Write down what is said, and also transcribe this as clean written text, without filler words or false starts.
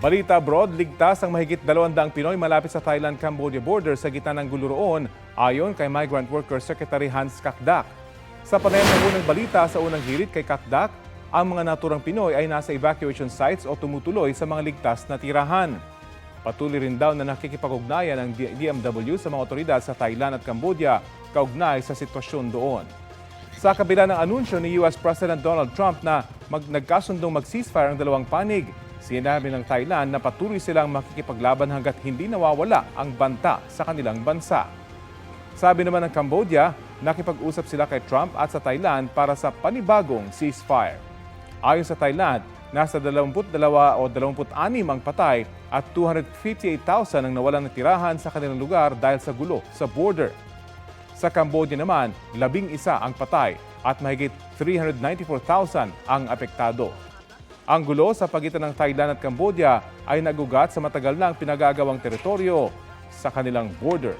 Balita abroad, ligtas ang mahigit 200 Pinoy malapit sa Thailand-Cambodia border sa gitna ng gulo roon, ayon kay Migrant Workers Secretary Hans Kakdak. Sa panayam ng unang balita sa unang hirit kay Kakdak, ang mga naturang Pinoy ay nasa evacuation sites o tumutuloy sa mga ligtas na tirahan. Patuloy rin daw na nakikipag-ugnayan ng DMW sa mga otoridad sa Thailand at Cambodia kaugnay sa sitwasyon doon. Sa kabila ng anunsyo ni US President Donald Trump na nagkasundong mag-ceasefire ang dalawang panig, sinabi ng Thailand na patuloy silang makikipaglaban hanggat hindi nawawala ang banta sa kanilang bansa. Sabi naman ng Cambodia, nakipag-usap sila kay Trump at sa Thailand para sa panibagong ceasefire. Ayon sa Thailand, nasa 22 o 26 ang patay at 258,000 ang nawalan ng tirahan sa kanilang lugar dahil sa gulo sa border. Sa Cambodia naman, 11 ang patay at mahigit 394,000 ang apektado. Ang gulo sa pagitan ng Thailand at Cambodia ay nagugat sa matagal nang pinagagawang teritoryo sa kanilang border.